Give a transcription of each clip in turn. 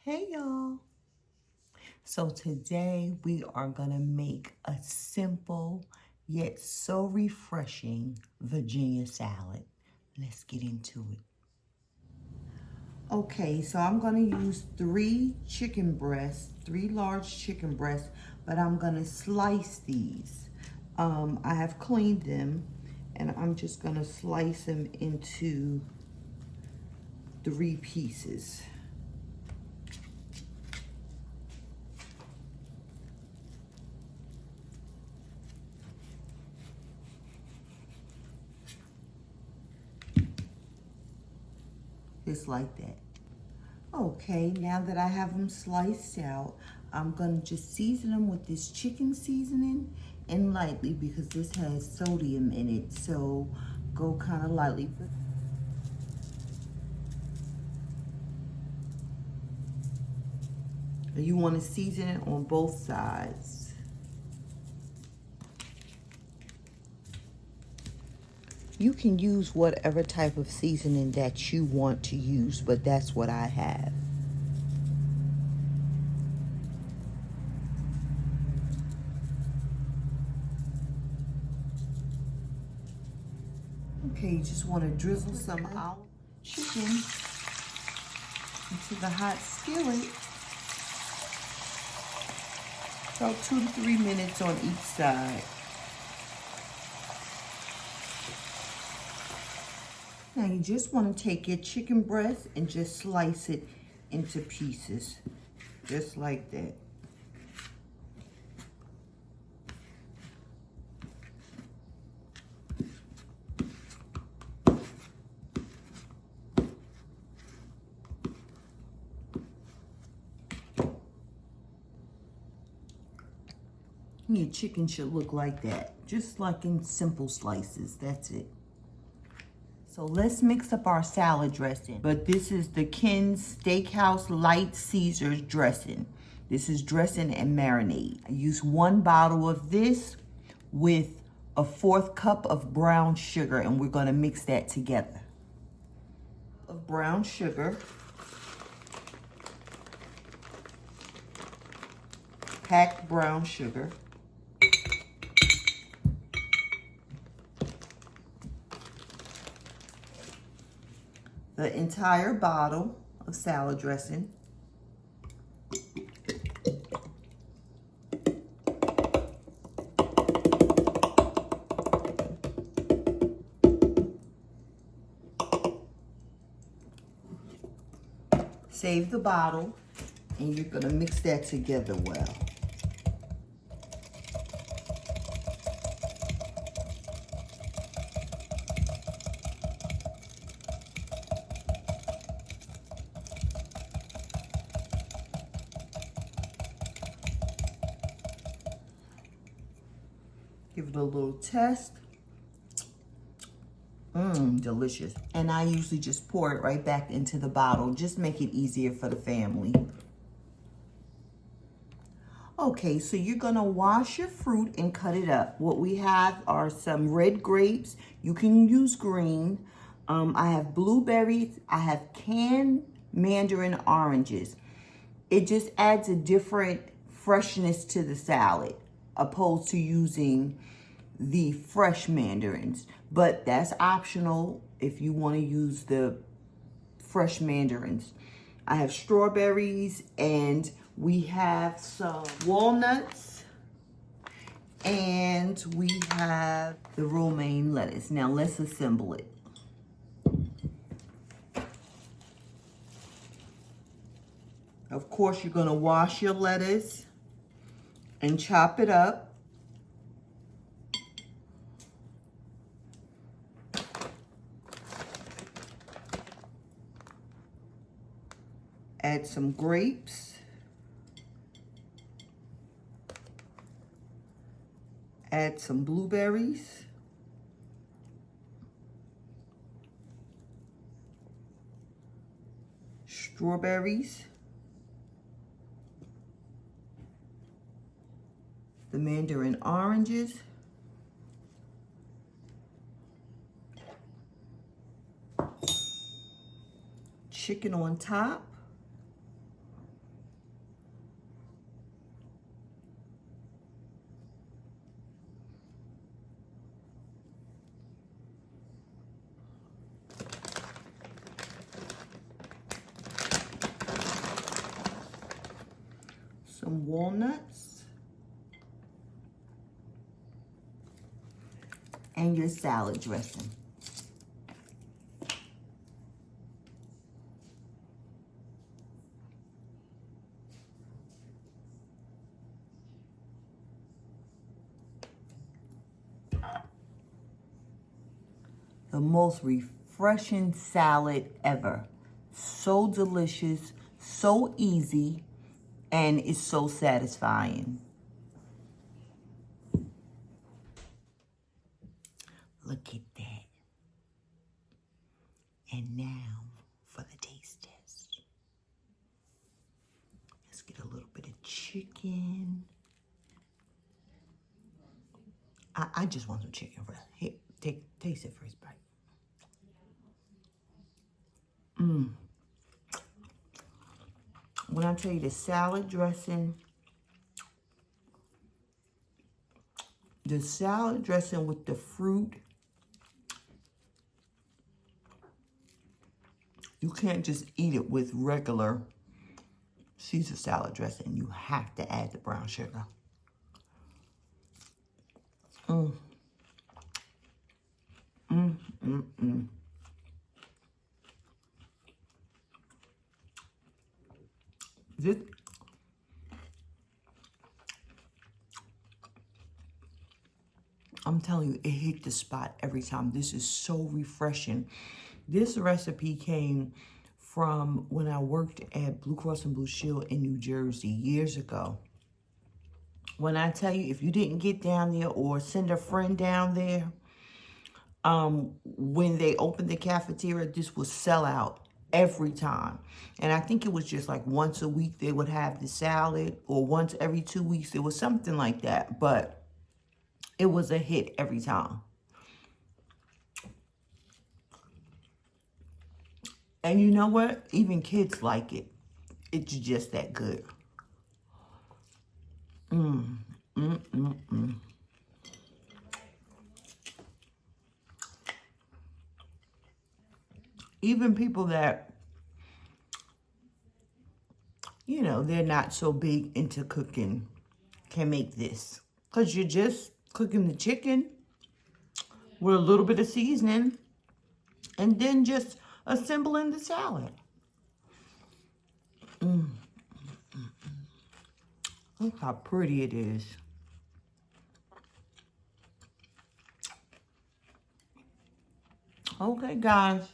Hey y'all. So today we are gonna make a simple yet so refreshing Virginia salad. Let's get into it. Okay, so I'm gonna use three large chicken breasts, but I'm gonna slice these. I have cleaned them and I'm just gonna slice them into 3 pieces. Just like that. Okay, now that I have them sliced out, I'm gonna just season them with this chicken seasoning and lightly because this has sodium in it. So go kind of lightly. You want to season it on both sides. You can use whatever type of seasoning that you want to use, but that's what I have. Okay, you just want to drizzle some olive chicken into the hot skillet. About 2 to 3 minutes on each side. Now you just want to take your chicken breast and just slice it into pieces, just like that. Your chicken should look like that, just like in simple slices. That's it. So let's mix up our salad dressing. But this is the Ken's Steakhouse Lite Caesar dressing. This is dressing and marinade. I use 1 bottle of this with a 1/4 cup of brown sugar, and we're gonna mix that together. Of brown sugar, packed brown sugar. The entire bottle of salad dressing. Save the bottle, and you're gonna mix that together well. Give it a little test. Delicious. And I usually just pour it right back into the bottle. Just make it easier for the family. Okay, so you're gonna wash your fruit and cut it up. What we have are some red grapes. You can use green. I have blueberries. I have canned Mandarin oranges. It just adds a different freshness to the salad opposed to using the fresh mandarins, but that's optional if you want to use the fresh mandarins. I have strawberries, and we have some walnuts, and we have the romaine lettuce. Now let's assemble it. Of course, you're going to wash your lettuce and chop it up. Add some grapes. Add some blueberries. Strawberries. The Mandarin oranges. Chicken on top. some walnuts. And your salad dressing. The most refreshing salad ever. So delicious, so easy, and it's so satisfying. Look at that. And now for the taste test. Let's get a little bit of chicken. I just want some chicken first. Here, taste it first bite. When I tell you the salad dressing with the fruit, you can't just eat it with regular Caesar salad dressing. You have to add the brown sugar. This, I'm telling you, it hit the spot every time. This is so refreshing. This recipe came from when I worked at Blue Cross and Blue Shield in New Jersey years ago. When I tell you, if you didn't get down there or send a friend down there, when they opened the cafeteria, this would sell out every time. And I think it was just like once a week they would have the salad, or once every 2 weeks. It was something like that, but it was a hit every time. And you know what? Even kids like it. It's just that good. Even people that, you know, they're not so big into cooking can make this. Because you're just cooking the chicken with a little bit of seasoning and then just assembling the salad. Look how pretty it is. Okay, guys.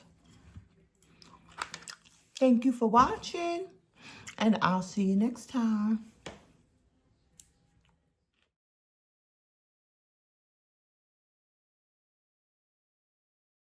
Thank you for watching, and I'll see you next time.